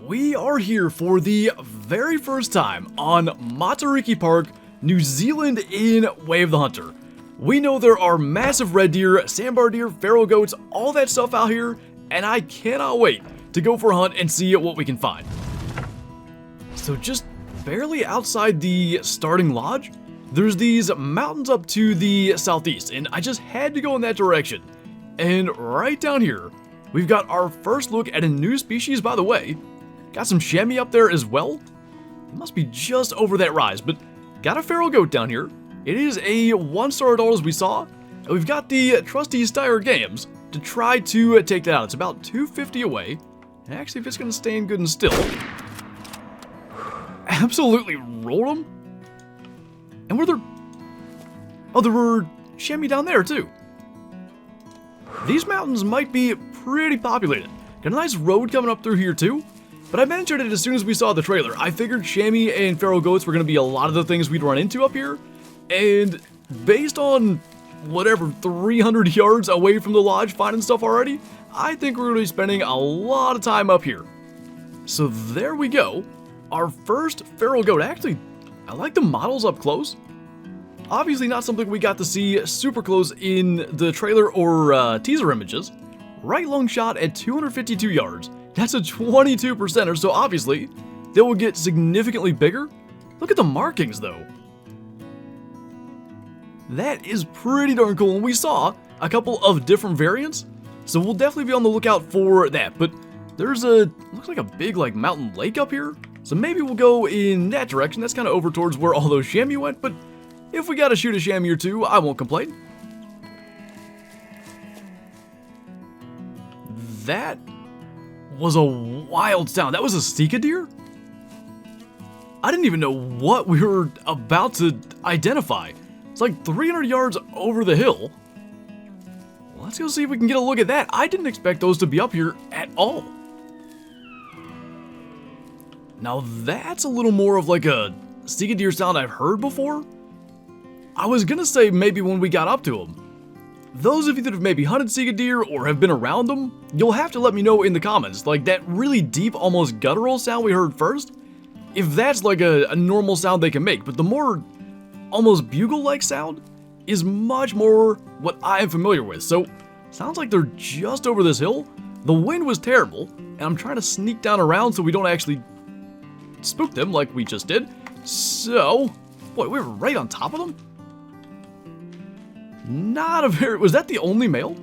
We are here for the very first time on Matariki Park, New Zealand in Way of the Hunter. We know there are massive red deer, sandbar deer, feral goats, all that stuff out here, and I cannot wait to go for a hunt and see what we can find. So just barely outside the starting lodge, there's these mountains up to the southeast, and I just had to go in that direction. And right down here, we've got our first look at a new species, by the way. Got some chamois up there as well. It must be just over that rise, but got a feral goat down here. It is a 1-star adult as we saw, and we've got the trusty Steyr Games to try to take that out. It's about 250 away, and actually if it's going to stand good and still, absolutely rolled them. And were there, oh, there were chamois down there too. These mountains might be pretty populated. Got a nice road coming up through here too. But I mentioned it as soon as we saw the trailer. I figured chamois and feral goats were going to be a lot of the things we'd run into up here. And based on whatever 300 yards away from the lodge finding stuff already, I think we're going to be spending a lot of time up here. So there we go. Our first feral goat. Actually, I like the models up close. Obviously not something we got to see super close in the trailer or teaser images. Right long shot at 252 yards. That's a 22%er, so obviously they will get significantly bigger. Look at the markings though. That is pretty darn cool, and we saw a couple of different variants, so we'll definitely be on the lookout for that. But there's looks like a big mountain lake up here, so maybe we'll go in that direction. That's kind of over towards where all those chamois went, but if we gotta shoot a chamois or two, I won't complain. That was a wild sound. That was a Sika deer? I didn't even know what we were about to identify. It's like 300 yards over the hill. Let's go see if we can get a look at that. I didn't expect those to be up here at all. Now that's a little more of like a Sika deer sound I've heard before. I was gonna say maybe when we got up to them. Those of you that have maybe hunted Sika deer or have been around them, you'll have to let me know in the comments, like that really deep, almost guttural sound we heard first, if that's like a normal sound they can make. But the more almost bugle-like sound is much more what I am familiar with. So, sounds like they're just over this hill. The wind was terrible, and I'm trying to sneak down around so we don't actually spook them like we just did. So, boy, we were right on top of them. Not a very, was that the only male?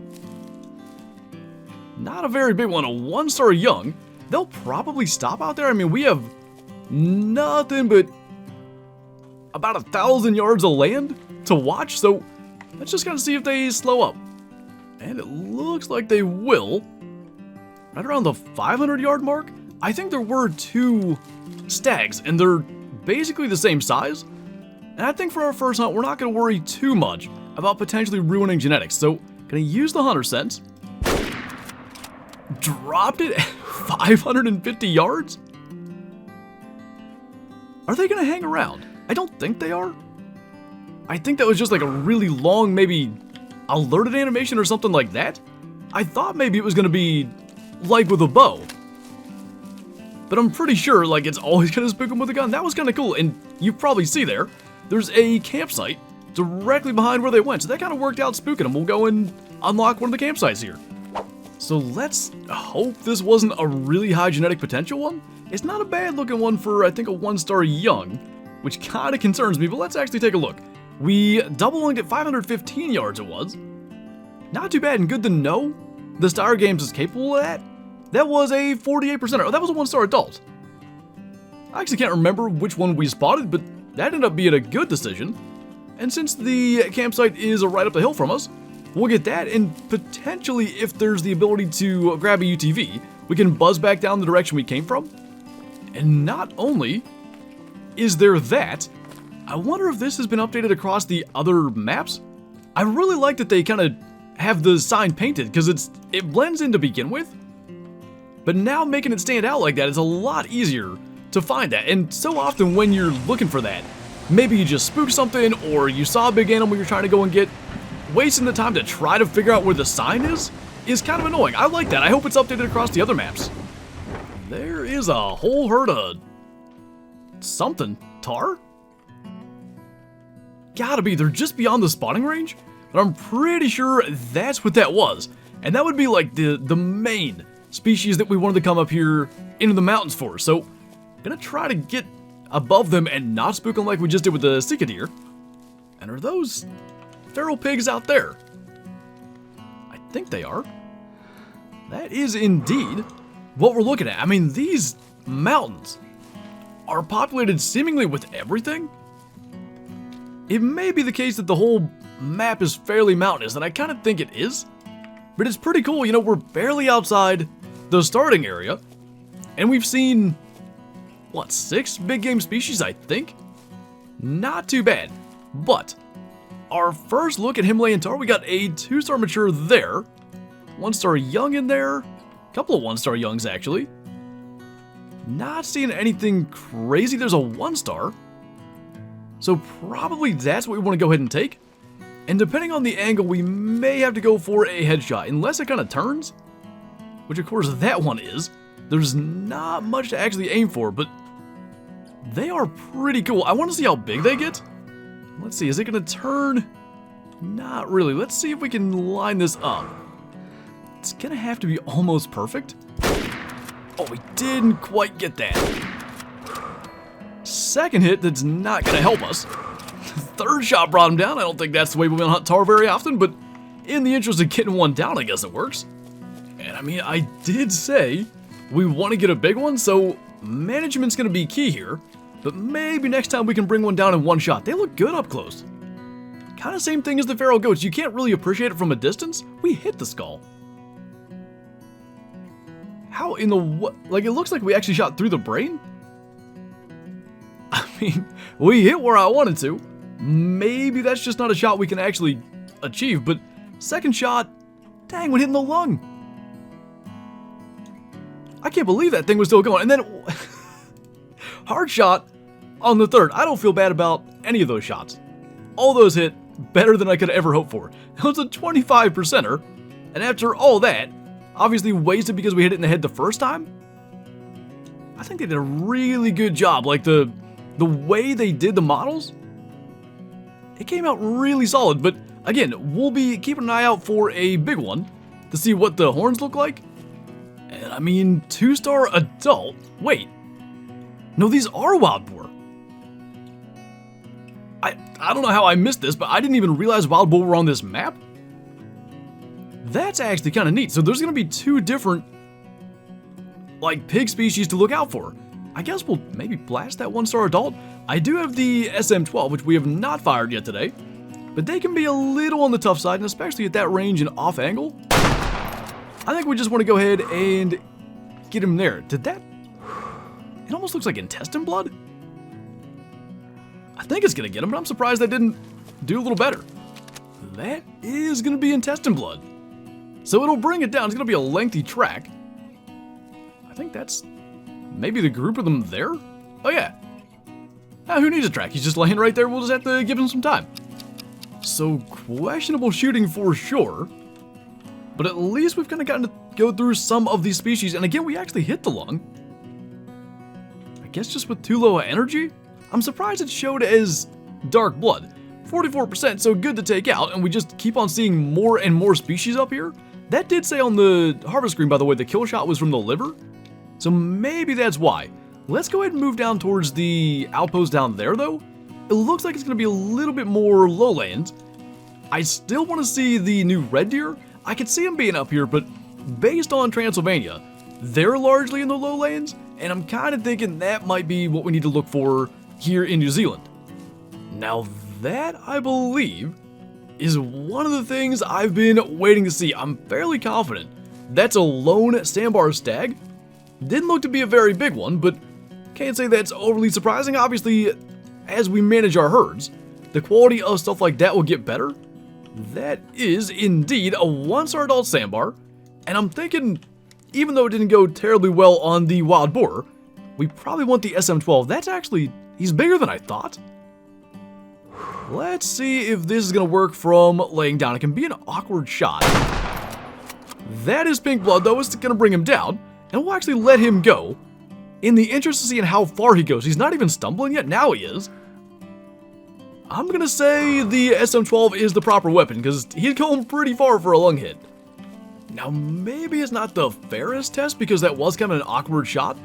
Not a very big one, a 1-star young. They'll probably stop out there. I mean, we have nothing but about 1,000 yards of land to watch, so let's just kind of see if they slow up. And it looks like they will. Right around the 500-yard mark. I think there were 2 stags, and they're basically the same size. And I think for our first hunt, we're not going to worry too much about potentially ruining genetics. So, gonna use the hunter sense. Dropped it at 550 yards? Are they gonna hang around? I don't think they are. I think that was just like a really long, maybe alerted animation or something like that. I thought maybe it was gonna be like with a bow. But I'm pretty sure like it's always gonna spook them with a gun. That was kind of cool, and you probably see there's a campsite directly behind where they went, so that kind of worked out spooking them. We'll go and unlock one of the campsites here. So let's hope this wasn't a really high genetic potential one. It's not a bad looking one for, I think, a 1-star young, which kind of concerns me, but let's actually take a look. We double lunged at 515 yards it was. Not too bad, and good to know the Steyr Games is capable of that. That was a 48%, oh, that was a 1-star adult. I actually can't remember which one we spotted, but that ended up being a good decision. And since the campsite is right up the hill from us, we'll get that, and potentially if there's the ability to grab a UTV, we can buzz back down the direction we came from. And not only is there that, I wonder if this has been updated across the other maps. I really like that they kind of have the sign painted, because it blends in to begin with. But now making it stand out like that is a lot easier to find that, and so often when you're looking for that, maybe you just spooked something, or you saw a big animal you're trying to go and get. Wasting the time to try to figure out where the sign is kind of annoying. I like that. I hope it's updated across the other maps. There is a whole herd of something. Tar? Gotta be, they're just beyond the spawning range, but I'm pretty sure that's what that was. And that would be like the main species that we wanted to come up here into the mountains for. So, gonna try to get above them and not spook them like we just did with the Sika deer. And are those feral pigs out there? I think they are. That is indeed what we're looking at. I mean, these mountains are populated seemingly with everything. It may be the case that the whole map is fairly mountainous, and I kind of think it is. But it's pretty cool, you know, we're barely outside the starting area, and we've seen, what, 6 big game species, I think? Not too bad. But our first look at Himalayan tar, we got a 2-star mature there, 1-star young in there, a couple of 1-star youngs actually. Not seeing anything crazy. There's a 1-star. So probably that's what we want to go ahead and take. And depending on the angle, we may have to go for a headshot, unless it kind of turns, which of course that one is. There's not much to actually aim for, but they are pretty cool. I want to see how big they get. Let's see, is it going to turn? Not really. Let's see if we can line this up. It's going to have to be almost perfect. Oh, we didn't quite get that. Second hit, that's not going to help us. Third shot brought him down. I don't think that's the way we hunt tar very often, but in the interest of getting one down, I guess it works. And I mean, I did say we want to get a big one, so management's going to be key here. But maybe next time we can bring one down in one shot. They look good up close. Kind of same thing as the feral goats. You can't really appreciate it from a distance. We hit the skull. How in the what? Like, it looks like we actually shot through the brain? I mean, we hit where I wanted to. Maybe that's just not a shot we can actually achieve, but second shot, dang, we hit in the lung. I can't believe that thing was still going. And then, hard shot on the third. I don't feel bad about any of those shots. All those hit better than I could ever hope for. That was a 25%er, and after all that, obviously wasted because we hit it in the head the first time. I think they did a really good job. Like, the way they did the models, it came out really solid. But again, we'll be keeping an eye out for a big one to see what the horns look like. And I mean, 2-star adult. Wait, no, these are wild boar. I don't know how I missed this, but I didn't even realize wild boar were on this map. That's actually kind of neat. So there's going to be 2 different, like, pig species to look out for. I guess we'll maybe blast that 1-star adult. I do have the SM-12, which we have not fired yet today, but they can be a little on the tough side, and especially at that range and off angle. I think we just want to go ahead and get him there. Did that? It almost looks like intestine blood. I think it's going to get him, but I'm surprised that didn't do a little better. That is going to be intestine blood. So it'll bring it down. It's going to be a lengthy track. I think that's maybe the group of them there? Oh yeah. Now, who needs a track? He's just laying right there. We'll just have to give him some time. So, questionable shooting for sure. But at least we've kind of gotten to go through some of these species. And again, we actually hit the lung. I guess just with too low energy? I'm surprised it showed as dark blood. 44%, so good to take out. And we just keep on seeing more and more species up here. That did say on the harvest screen, by the way, the kill shot was from the liver. So maybe that's why. Let's go ahead and move down towards the outpost down there, though. It looks like it's going to be a little bit more lowlands. I still want to see the new red deer. I could see them being up here, but based on Transylvania, they're largely in the lowlands, and I'm kind of thinking that might be what we need to look for here in New Zealand. Now that, I believe, is one of the things I've been waiting to see. I'm fairly confident that's a lone sandbar stag. Didn't look to be a very big one, but can't say that's overly surprising. Obviously, as we manage our herds, the quality of stuff like that will get better. That is indeed a 1-star adult sandbar, and I'm thinking, even though it didn't go terribly well on the wild boar, we probably want the SM-12. That's actually, he's bigger than I thought. Let's see if this is going to work from laying down. It can be an awkward shot. That is pink blood, though. It's going to bring him down. and we'll actually let him go in the interest of seeing how far he goes. He's not even stumbling yet. Now he is. I'm going to say the SM-12 is the proper weapon because he's going pretty far for a lung hit. Now, maybe it's not the fairest test because that was kind of an awkward shot,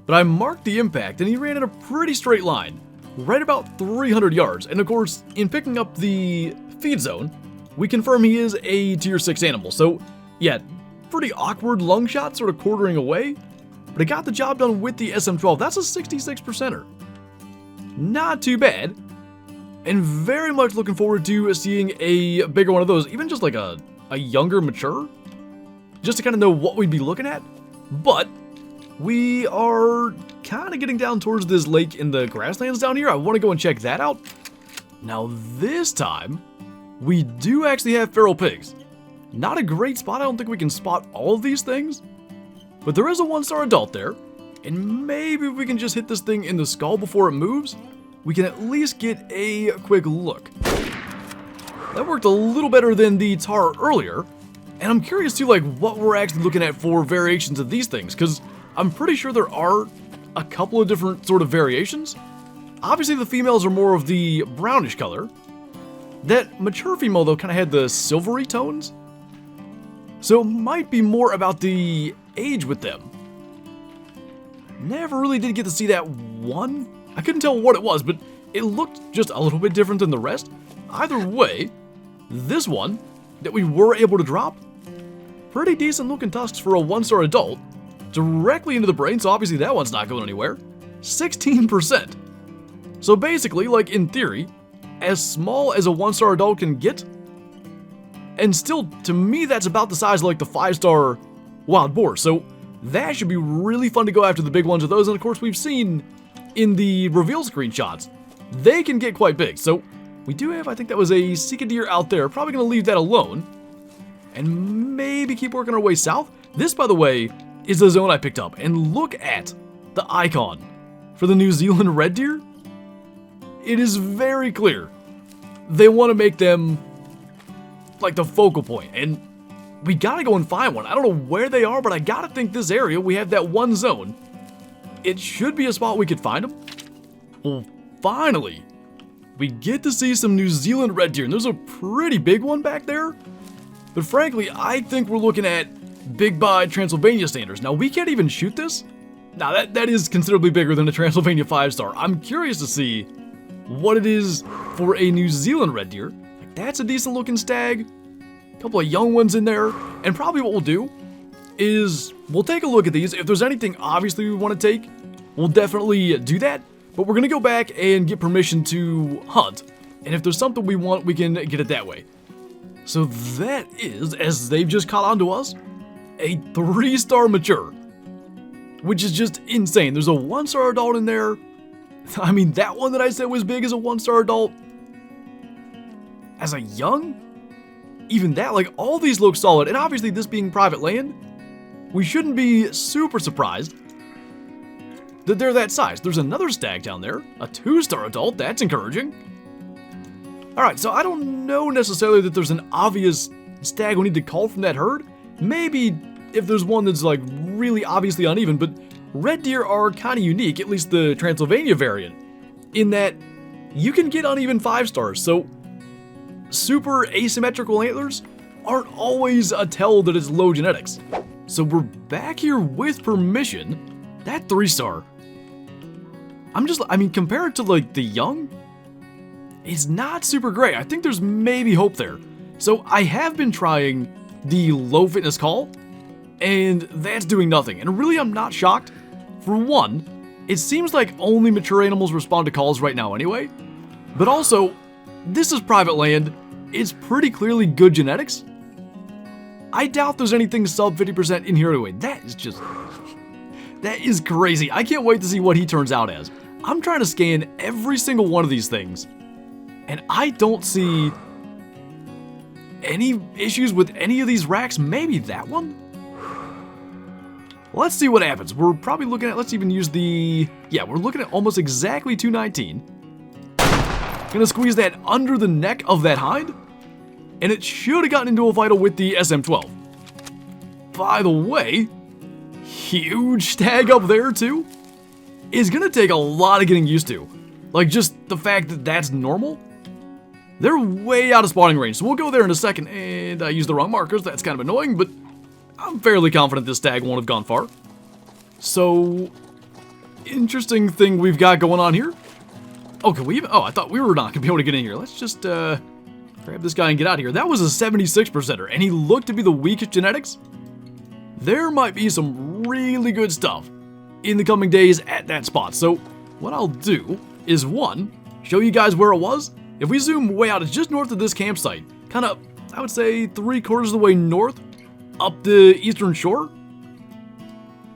but I marked the impact and he ran in a pretty straight line, right about 300 yards. And of course, in picking up the feed zone, we confirm he is a tier 6 animal. So, yeah, pretty awkward lung shot, sort of quartering away, but it got the job done with the SM-12. That's a 66%er. Not too bad. And very much looking forward to seeing a bigger one of those, even just like a younger mature, just to kind of know what we'd be looking at. But we are kind of getting down towards this lake in the grasslands down here. I want to go and check that out. Now this time, we do actually have feral pigs. Not a great spot. I don't think we can spot all of these things, but there is a 1-star adult there. And maybe if we can just hit this thing in the skull before it moves, we can at least get a quick look. That worked a little better than the tar earlier. And I'm curious too, like, what we're actually looking at for variations of these things, because I'm pretty sure there are a couple of different sort of variations. Obviously, the females are more of the brownish color. That mature female, though, kind of had the silvery tones. So it might be more about the age with them. Never really did get to see that one. I couldn't tell what it was, but it looked just a little bit different than the rest. Either way, this one that we were able to drop, pretty decent looking tusks for a 1-star adult, directly into the brain, so obviously that one's not going anywhere. 16%. So basically, like in theory, as small as a 1-star adult can get, and still, to me, that's about the size of like the 5-star wild boar. So that should be really fun to go after the big ones of those. And of course, we've seen in the reveal screenshots, they can get quite big. So we do have, I think that was a Sika deer out there. Probably going to leave that alone and maybe keep working our way south. This, by the way, is the zone I picked up. And look at the icon for the New Zealand red deer. It is very clear they want to make them like the focal point. And we got to go and find one. I don't know where they are, but I got to think this area, we have that one zone. It should be a spot we could find them. Well, finally, we get to see some New Zealand red deer, and there's a pretty big one back there. But frankly, I think we're looking at big by Transylvania standards. Now, we can't even shoot this. Now, that is considerably bigger than a Transylvania 5-star. I'm curious to see what it is for a New Zealand red deer. Like, that's a decent looking stag. A couple of young ones in there. And probably what we'll do is we'll take a look at these. If there's anything obviously we want to take, we'll definitely do that. But we're going to go back and get permission to hunt. And if there's something we want, we can get it that way. So that is, as they've just caught on to us, a 3-star mature. Which is just insane. There's a 1-star adult in there. I mean, that one that I said was big as a 1-star adult. As a young, even that, like, all these look solid. And obviously, this being private land, we shouldn't be super surprised that they're that size. There's another stag down there, a 2-star adult. That's encouraging. Alright, so I don't know necessarily that there's an obvious stag we need to call from that herd. Maybe if there's one that's like really obviously uneven, but red deer are kind of unique, at least the Transylvania variant, in that you can get uneven 5-stars, so super asymmetrical antlers aren't always a tell that it's low genetics. So we're back here with permission. That 3-star, I mean, compared to like the young, it's not super great. I think there's maybe hope there. So I have been trying the low fitness call, and that's doing nothing. And really, I'm not shocked. For one, it seems like only mature animals respond to calls right now anyway. But also, this is private land. It's pretty clearly good genetics. I doubt there's anything sub 50% in here anyway. That is crazy. I can't wait to see what he turns out as. I'm trying to scan every single one of these things, and I don't see any issues with any of these racks. Maybe that one? Let's see what happens. We're probably looking at, let's even use the, yeah, we're looking at almost exactly 219. Gonna squeeze that under the neck of that hind, and it should have gotten into a vital with the SM-12. By the way, huge stag up there too is gonna take a lot of getting used to. Like, just the fact that that's normal. They're way out of spawning range, so we'll go there in a second, and I used the wrong markers. That's kind of annoying, but I'm fairly confident this stag won't have gone far. So, interesting thing we've got going on here. Oh, can we even? Oh, I thought we were not gonna be able to get in here. Let's just grab this guy and get out of here. That was a 76%er, and he looked to be the weakest genetics. There might be some really good stuff in the coming days at that spot. So, what I'll do is, one, show you guys where it was. If we zoom way out, it's just north of this campsite. Kind of, I would say, 3/4 of the way north, up the eastern shore.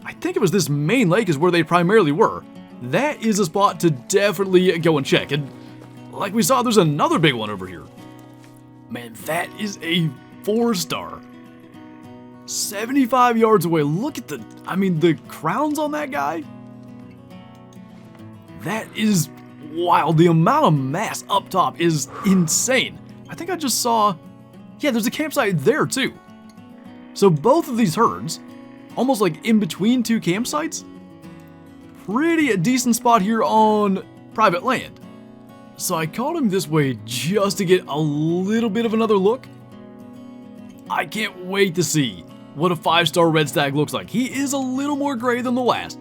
I think it was this main lake is where they primarily were. That is a spot to definitely go and check. And like we saw, there's another big one over here. Man, that is a 4-star. 75 yards away. Look at the crowns on that guy. That is wild. The amount of mass up top is insane. I think I just saw, yeah, there's a campsite there too. So both of these herds, almost like in between two campsites, pretty a decent spot here on private land. So I called him this way just to get a little bit of another look. I can't wait to see what a 5-star red stag looks like. He is a little more gray than the last.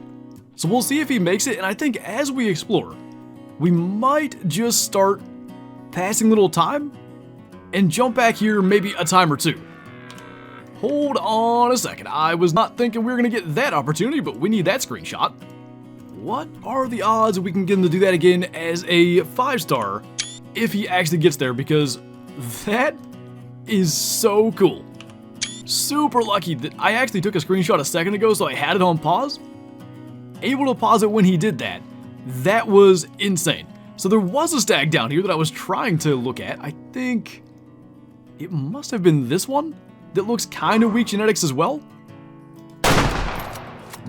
So we'll see if he makes it, and I think as we explore, we might just start passing a little time and jump back here maybe a time or two. Hold on a second. I was not thinking we were going to get that opportunity, but we need that screenshot. What are the odds we can get him to do that again as a 5-star if he actually gets there? Because that is so cool. Super lucky that I actually took a screenshot a second ago, so I had it on pause. Able to pause it when he did that. That was insane. So there was a stag down here that I was trying to look at. I think it must have been this one that looks kind of weak genetics as well.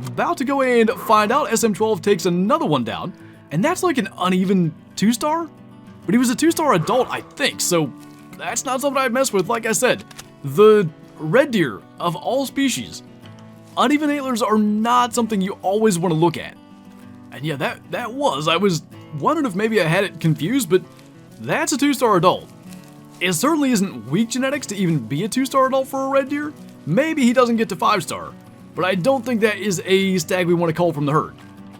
About to go and find out. SM12 takes another one down, and that's like an uneven 2-star, but he was a 2-star adult, I think, so that's not something I'd mess with. Like I said, the red deer of all species, uneven antlers are not something you always want to look at. And yeah, I was wondering if maybe I had it confused, but that's a 2-star adult. It certainly isn't weak genetics to even be a 2-star adult for a red deer. Maybe he doesn't get to 5-star, but I don't think that is a stag we want to call from the herd.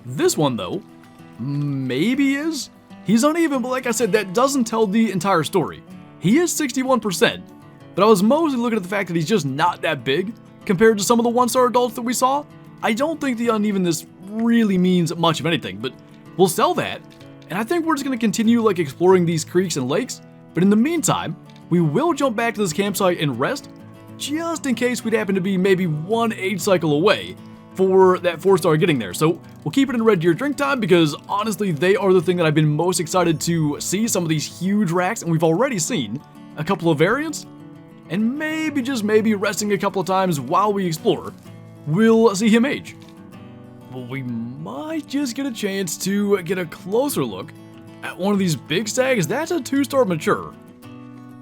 This one though, maybe is. He's uneven, but like I said, that doesn't tell the entire story. He is 61%, but I was mostly looking at the fact that he's just not that big compared to some of the 1-star adults that we saw. I don't think the unevenness really means much of anything, but we'll sell that. And I think we're just going to continue like exploring these creeks and lakes. But in the meantime, we will jump back to this campsite and rest, just in case we'd happen to be maybe one age cycle away for that 4-star getting there. So we'll keep it in red deer drink time, because honestly, they are the thing that I've been most excited to see. Some of these huge racks, and we've already seen a couple of variants, and maybe, just maybe, resting a couple of times while we explore, we'll see him age. Well, we might just get a chance to get a closer look at one of these big stags. That's a 2-star mature.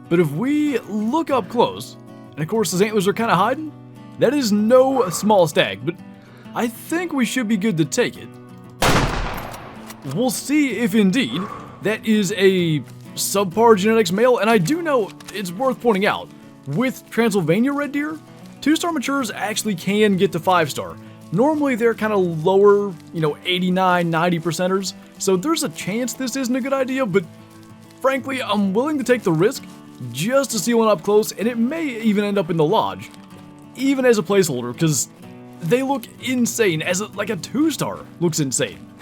But if we look up close, and of course his antlers are kind of hiding, that is no small stag, but I think we should be good to take it. We'll see if indeed that is a subpar genetics male, and I do know it's worth pointing out, with Transylvania red deer, 2-star matures actually can get to 5-star. Normally they're kind of lower, 89, 90%ers, so there's a chance this isn't a good idea, but frankly, I'm willing to take the risk just to see one up close, and it may even end up in the lodge, even as a placeholder, because they look insane. As like a 2-star looks insane.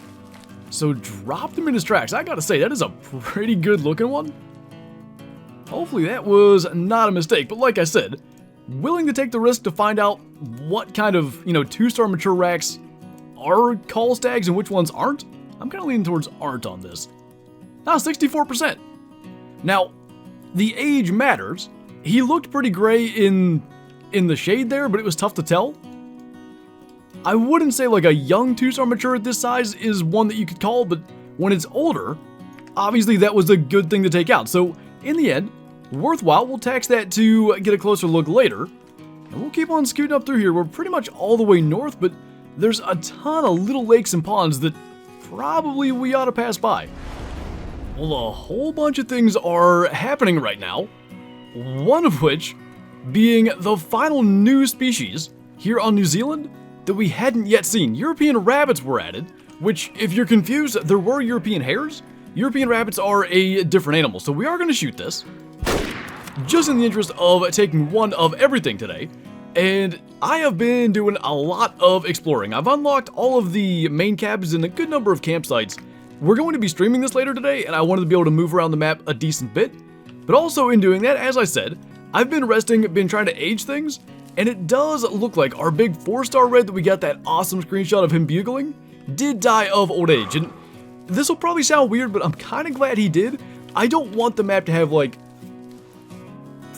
So drop them in his tracks. I gotta say, that is a pretty good looking one. Hopefully that was not a mistake, but like I said, willing to take the risk to find out what kind of, 2-star mature racks are call stags and which ones aren't. I'm kind of leaning towards aren't on this. Now 64%. Now, the age matters. He looked pretty gray in the shade there, but it was tough to tell. I wouldn't say like a young 2-star mature at this size is one that you could call, but when it's older, obviously that was a good thing to take out. So in the end, worthwhile. We'll tax that to get a closer look later. And we'll keep on scooting up through here. We're pretty much all the way north, but there's a ton of little lakes and ponds that probably we ought to pass by. Well, a whole bunch of things are happening right now, one of which being the final new species here on New Zealand that we hadn't yet seen. European rabbits were added, which, if you're confused, there were European hares. European rabbits are a different animal, so we are going to shoot this, just in the interest of taking one of everything today. And I have been doing a lot of exploring. I've unlocked all of the main cabins and a good number of campsites. We're going to be streaming this later today, and I wanted to be able to move around the map a decent bit. But also in doing that, as I said, I've been resting, been trying to age things, and it does look like our big 4-star red that we got that awesome screenshot of him bugling did die of old age. And this will probably sound weird, but I'm kind of glad he did. I don't want the map to have like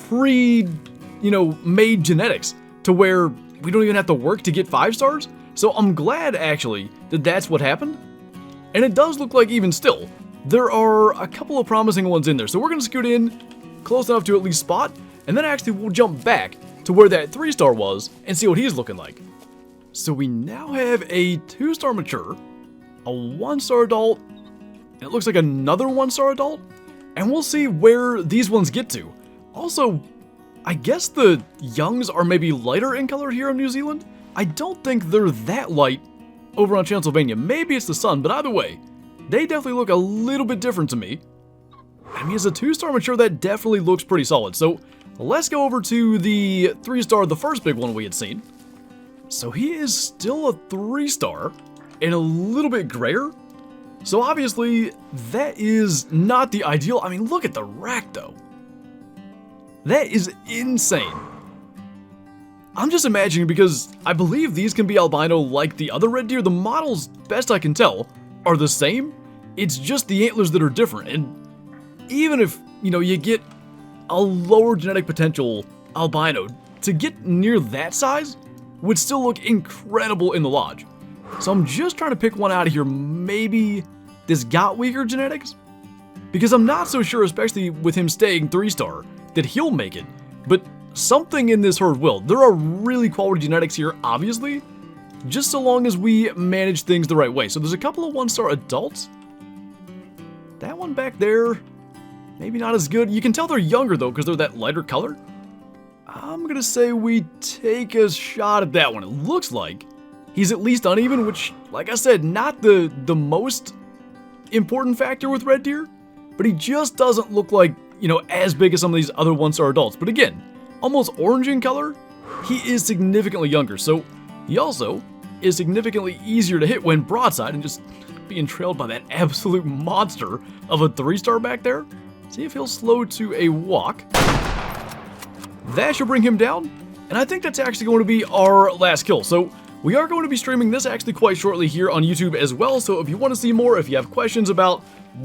made genetics to where we don't even have to work to get 5 stars. So I'm glad actually that that's what happened. And it does look like even still, there are a couple of promising ones in there. So we're going to scoot in close enough to at least spot, and then actually we'll jump back to where that 3-star was and see what he's looking like. So we now have a 2-star mature, a 1-star adult, and it looks like another 1-star adult, and we'll see where these ones get to. Also, I guess the youngs are maybe lighter in color here in New Zealand. I don't think they're that light over on Transylvania. Maybe it's the sun, but either way, they definitely look a little bit different to me. I mean, as a 2-star mature, that definitely looks pretty solid. So let's go over to the 3-star, the first big one we had seen. So he is still a 3-star and a little bit grayer. So obviously that is not the ideal. I mean, look at the rack though. That is insane. I'm just imagining, because I believe these can be albino like the other red deer. The models, best I can tell, are the same. It's just the antlers that are different. And even if, you get a lower genetic potential albino, to get near that size would still look incredible in the lodge. So I'm just trying to pick one out of here. Maybe this got weaker genetics? Because I'm not so sure, especially with him staying 3-star, that he'll make it. But something in this herd will. There are really quality genetics here, obviously, just so long as we manage things the right way. So there's a couple of 1-star adults. That one back there, maybe not as good. You can tell they're younger though, because they're that lighter color. I'm gonna say we take a shot at that one. It looks like he's at least uneven, which, like I said, not the most important factor with red deer, but he just doesn't look like, as big as some of these other 1-star adults. But again, almost orange in color, he is significantly younger. So he also is significantly easier to hit when broadside and just being trailed by that absolute monster of a 3-star back there. See if he'll slow to a walk. That should bring him down, and I think that's actually going to be our last kill. So we are going to be streaming this actually quite shortly here on YouTube as well. So if you want to see more, if you have questions about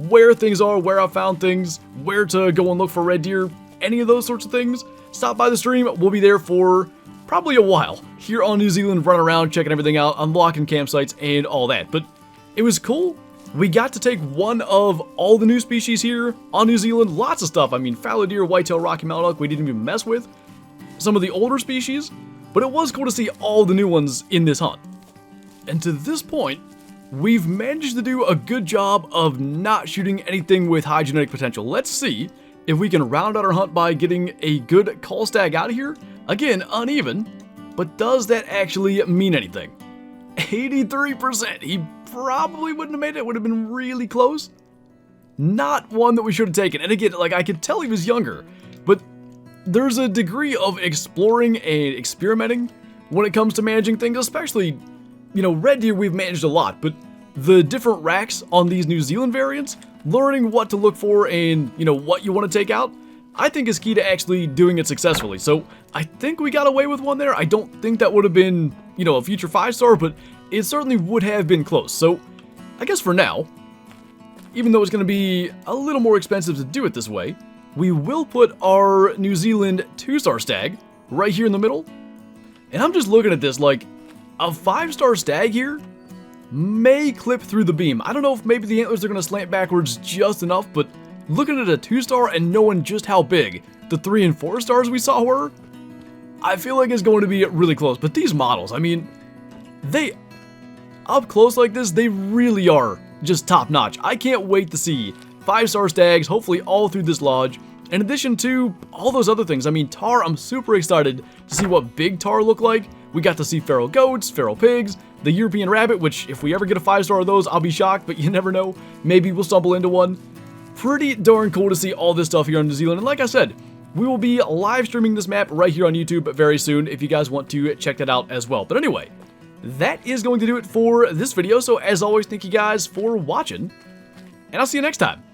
where things are, where I found things, where to go and look for red deer, any of those sorts of things, stop by the stream. We'll be there for probably a while here on New Zealand, running around, checking everything out, unlocking campsites and all that. But it was cool. We got to take one of all the new species here on New Zealand. Lots of stuff. I mean, fallow deer, whitetail, Rocky Mountain elk, we didn't even mess with. Some of the older species, but it was cool to see all the new ones in this hunt. And to this point, we've managed to do a good job of not shooting anything with high genetic potential. Let's see if we can round out our hunt by getting a good call stag out of here. Again, uneven, but does that actually mean anything? 83%. He probably wouldn't have made it. It would have been really close. Not one that we should have taken. And again, like, I could tell he was younger, but there's a degree of exploring and experimenting when it comes to managing things, especially, red deer we've managed a lot, but the different racks on these New Zealand variants, learning what to look for and, what you want to take out, I think is key to actually doing it successfully. So I think we got away with one there. I don't think that would have been, a future 5-star, but it certainly would have been close. So I guess for now, even though it's going to be a little more expensive to do it this way, we will put our New Zealand 2-star stag right here in the middle. And I'm just looking at this like a 5-star stag here may clip through the beam. I don't know if maybe the antlers are going to slant backwards just enough, but looking at a 2-star and knowing just how big the 3 and 4 stars we saw were, I feel like it's going to be really close. But these models, I mean, they up close like this, they really are just top notch. I can't wait to see 5-star stags, hopefully all through this lodge. In addition to all those other things, I mean, tar, I'm super excited to see what big tar look like. We got to see feral goats, feral pigs, the European rabbit, which if we ever get a 5-star of those, I'll be shocked, but you never know. Maybe we'll stumble into one. Pretty darn cool to see all this stuff here in New Zealand. And like I said, we will be live streaming this map right here on YouTube very soon if you guys want to check that out as well. But anyway, that is going to do it for this video. So as always, thank you guys for watching, and I'll see you next time.